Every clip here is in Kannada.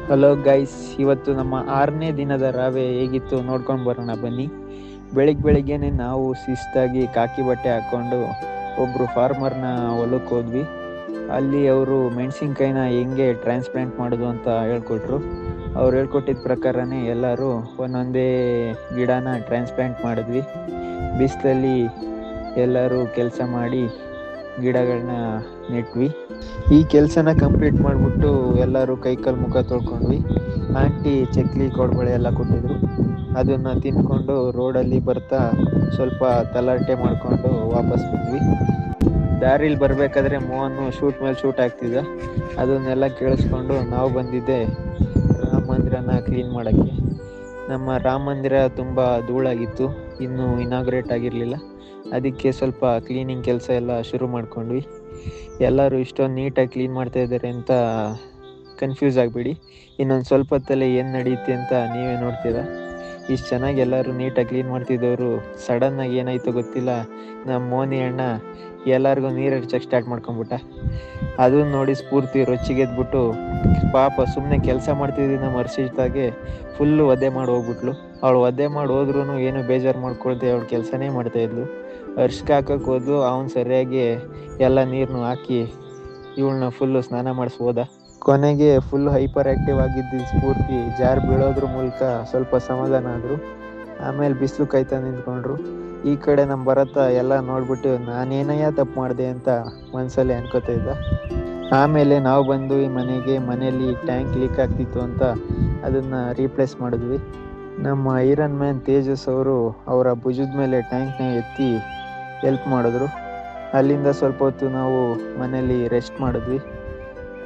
ಹಲೋ ಗೈಸ್, ಇವತ್ತು ನಮ್ಮ 6ನೇ ದಿನದ ರಾವೆ ಹೇಗಿತ್ತು ನೋಡ್ಕೊಂಡು ಬರೋಣ ಬನ್ನಿ. ಬೆಳಿಗ್ಗೆನೆ ನಾವು ಶಿಸ್ತಾಗಿ ಕಾಕಿ ಬಟ್ಟೆ ಹಾಕ್ಕೊಂಡು ಒಬ್ಬರು ಫಾರ್ಮರ್ನ ಹೊಲಕ್ಕೆ ಹೋದ್ವಿ. ಅಲ್ಲಿ ಅವರು ಮೆಣಸಿನ್ಕಾಯಿನ ಹೆಂಗೆ ಟ್ರಾನ್ಸ್ಪ್ಲಾಂಟ್ ಮಾಡೋದು ಅಂತ ಹೇಳ್ಕೊಟ್ರು. ಅವ್ರು ಹೇಳ್ಕೊಟ್ಟಿದ್ದ ಪ್ರಕಾರನೇ ಎಲ್ಲರೂ ಒಂದೊಂದೇ ಗಿಡನ ಟ್ರಾನ್ಸ್ಪ್ಲಾಂಟ್ ಮಾಡಿದ್ವಿ. ಬಿಸಿಲಲ್ಲಿ ಎಲ್ಲರೂ ಕೆಲಸ ಮಾಡಿ ಗಿಡಗಳನ್ನ ನೆಟ್ವಿ. ಈ ಕೆಲಸನ ಕಂಪ್ಲೀಟ್ ಮಾಡಿಬಿಟ್ಟು ಎಲ್ಲರೂ ಕೈಕಾಲು ಮುಖ ತೊಳ್ಕೊಂಡ್ವಿ. ಆಂಟಿ ಚಕ್ಲಿ ಕೊಡ್ಬಳೆ ಎಲ್ಲ ಕೊಟ್ಟಿದ್ರು. ಅದನ್ನು ತಿನ್ಕೊಂಡು ರೋಡಲ್ಲಿ ಬರ್ತಾ ಸ್ವಲ್ಪ ತಲಾಟೆ ಮಾಡಿಕೊಂಡು ವಾಪಸ್ ಬಂದ್ವಿ. ದಾರಿಲಿ ಬರಬೇಕಾದ್ರೆ ಮೋಹನ್ ಶೂಟ್ ಮೇಲೆ ಶೂಟ್ ಆಗ್ತಿದ್ದ. ಅದನ್ನೆಲ್ಲ ಕೇಳಿಸ್ಕೊಂಡು ನಾವು ಬಂದಿದ್ದೆ ರಾಮ ಮಂದಿರನ ಕ್ಲೀನ್ ಮಾಡೋಕ್ಕೆ. ನಮ್ಮ ರಾಮ ಮಂದಿರ ತುಂಬ ಧೂಳಾಗಿತ್ತು, ಇನ್ನೂ ಇನಾಗ್ರೇಟ್ ಆಗಿರಲಿಲ್ಲ. ಅದಕ್ಕೆ ಸ್ವಲ್ಪ ಕ್ಲೀನಿಂಗ್ ಕೆಲಸ ಎಲ್ಲ ಶುರು ಮಾಡ್ಕೊಂಡ್ವಿ. ಎಲ್ಲರೂ ಇಷ್ಟೊಂದು ನೀಟಾಗಿ ಕ್ಲೀನ್ ಮಾಡ್ತಾ ಇದ್ದಾರೆ ಅಂತ ಕನ್ಫ್ಯೂಸ್ ಆಗಿಬಿಡಿ. ಇನ್ನೊಂದು ಸ್ವಲ್ಪ ಹೊತ್ತಲ್ಲಿ ಏನು ನಡೆಯುತ್ತೆ ಅಂತ ನೀವೇ ನೋಡ್ತೀರಾ. ಇಷ್ಟು ಚೆನ್ನಾಗಿ ಎಲ್ಲರೂ ನೀಟಾಗಿ ಕ್ಲೀನ್ ಮಾಡ್ತಿದ್ದವರು ಸಡನ್ನಾಗಿ ಏನಾಯ್ತೋ ಗೊತ್ತಿಲ್ಲ, ನಮ್ಮ ಮೋನಿ ಅಣ್ಣ ಎಲ್ಲರಿಗೂ ನೀರು ಹಚ್ಚಕ್ಕೆ ಸ್ಟಾರ್ಟ್ ಮಾಡ್ಕೊಂಬಿಟ್ಟ. ಅದನ್ನು ನೋಡಿ ಸ್ಫೂರ್ತಿ ರೊಚ್ಚಿಗೆದ್ಬಿಟ್ಟು ಪಾಪ ಸುಮ್ಮನೆ ಕೆಲಸ ಮಾಡ್ತಿದ್ದಿ ನಮ್ಮ ಹರ್ಷಿತಾಗೆ ಫುಲ್ಲು ಒದ್ದೆ ಮಾಡಿ ಹೋಗ್ಬಿಟ್ಲು. ಅವಳು ಒದ್ದೆ ಮಾಡಿ ಹೋದ್ರೂ ಏನು ಬೇಜಾರು ಮಾಡ್ಕೊಳ್ದೆ ಅವಳು ಕೆಲಸನೇ ಮಾಡ್ತಾಯಿದ್ಲು. ಹರ್ಷಕ್ಕೆ ಹಾಕಕ್ಕೆ ಹೋದ್ಲು, ಅವನು ಸರಿಯಾಗಿ ಎಲ್ಲ ನೀರನ್ನು ಹಾಕಿ ಇವಳನ್ನ ಫುಲ್ಲು ಸ್ನಾನ ಮಾಡಿಸ್ಬೋದ. ಕೊನೆಗೆ ಫುಲ್ ಹೈಪರ್ ಆ್ಯಕ್ಟಿವ್ ಆಗಿದ್ದ ಸ್ಫೂರ್ತಿ ಜಾರು ಬೀಳೋದ್ರ ಮೂಲಕ ಸ್ವಲ್ಪ ಸಮಾಧಾನ ಆದರು. ಆಮೇಲೆ ಬಿಸಿಲು ಕಾಯ್ತಾ ನಿಂತ್ಕೊಂಡ್ರು. ಈ ಕಡೆ ನಮ್ಮ ಭರತ ಎಲ್ಲ ನೋಡ್ಬಿಟ್ಟು ನಾನೇನಯ್ಯ ತಪ್ಪು ಮಾಡಿದೆ ಅಂತ ಮನಸ್ಸಲ್ಲಿ ಅನ್ಕೋತಾ ಇದ್ದ. ಆಮೇಲೆ ನಾವು ಬಂದು ಈ ಮನೆಯಲ್ಲಿ ಟ್ಯಾಂಕ್ ಲೀಕ್ ಆಗ್ತಿತ್ತು ಅಂತ ಅದನ್ನು ರೀಪ್ಲೇಸ್ ಮಾಡಿದ್ವಿ. ನಮ್ಮ ಐರನ್ ಮ್ಯಾನ್ ತೇಜಸ್ ಅವರು ಅವರ ಭುಜದ ಮೇಲೆ ಟ್ಯಾಂಕ್ನ ಎತ್ತಿ ಹೆಲ್ಪ್ ಮಾಡಿದ್ರು. ಅಲ್ಲಿಂದ ಸ್ವಲ್ಪ ಹೊತ್ತು ನಾವು ಮನೇಲಿ ರೆಸ್ಟ್ ಮಾಡಿದ್ವಿ.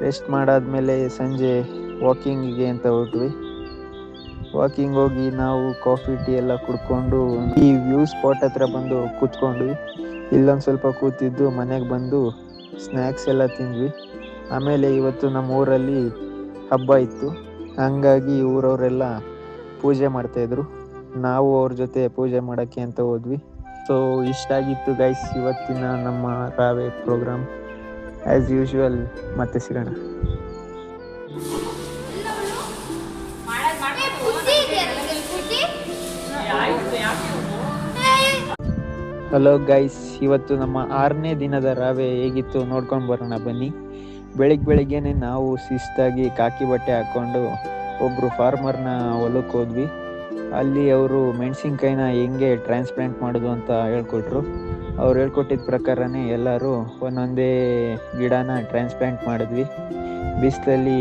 ರೆಸ್ಟ್ ಮಾಡಾದ್ಮೇಲೆ ಸಂಜೆ ವಾಕಿಂಗಿಗೆ ಅಂತ ಹೊರಟ್ವಿ. ವಾಕಿಂಗ್ ಹೋಗಿ ನಾವು ಕಾಫಿ ಟೀ ಎಲ್ಲ ಕುಡ್ಕೊಂಡು ಈ ವ್ಯೂ ಸ್ಪಾಟ್ ಹತ್ರ ಬಂದು ಕೂತ್ಕೊಂಡ್ವಿ. ಇಲ್ಲೊಂದು ಸ್ವಲ್ಪ ಕೂತಿದ್ದು ಮನೆಗೆ ಬಂದು ಸ್ನ್ಯಾಕ್ಸ್ ಎಲ್ಲ ತಿಂದ್ವಿ. ಆಮೇಲೆ ಇವತ್ತು ನಮ್ಮ ಊರಲ್ಲಿ ಹಬ್ಬ ಇತ್ತು, ಹಂಗಾಗಿ ಊರವರೆಲ್ಲ ಪೂಜೆ ಮಾಡ್ತಾಯಿದ್ರು. ನಾವು ಅವ್ರ ಜೊತೆ ಪೂಜೆ ಮಾಡೋಕ್ಕೆ ಅಂತ ಹೋದ್ವಿ. ಸೊ ಇಷ್ಟಾಗಿತ್ತು ಗೈಸ್ ಇವತ್ತಿನ ನಮ್ಮ ರಾವೆ ಪ್ರೋಗ್ರಾಮ್. ಆ್ಯಸ್ ಯೂಶ್ವಲ್ ಮತ್ತೆ ಸಿಗೋಣ. ಹಲೋ ಗೈಸ್, ಇವತ್ತು ನಮ್ಮ 6ನೇ ದಿನದ ರಾವೆ ಹೇಗಿತ್ತು ನೋಡ್ಕೊಂಡು ಬರೋಣ ಬನ್ನಿ. ಬೆಳಿಗ್ಗೆನೆ ನಾವು ಶಿಸ್ತಾಗಿ ಕಾಕಿ ಬಟ್ಟೆ ಹಾಕ್ಕೊಂಡು ಒಬ್ಬರು ಫಾರ್ಮರ್ನ ಹೊಲಕ್ಕೆ ಹೋದ್ವಿ. ಅಲ್ಲಿ ಅವರು ಮೆಣಸಿನ್ಕಾಯಿನ ಹೆಂಗೆ ಟ್ರಾನ್ಸ್ಪ್ಲಾಂಟ್ ಮಾಡೋದು ಅಂತ ಹೇಳ್ಕೊಟ್ರು. ಅವ್ರು ಹೇಳ್ಕೊಟ್ಟಿದ್ದ ಪ್ರಕಾರನೇ ಎಲ್ಲರೂ ಒಂದೊಂದೇ ಗಿಡನ ಟ್ರಾನ್ಸ್ಪ್ಲಾಂಟ್ ಮಾಡಿದ್ವಿ. ಬಿಸಿಲಲ್ಲಿ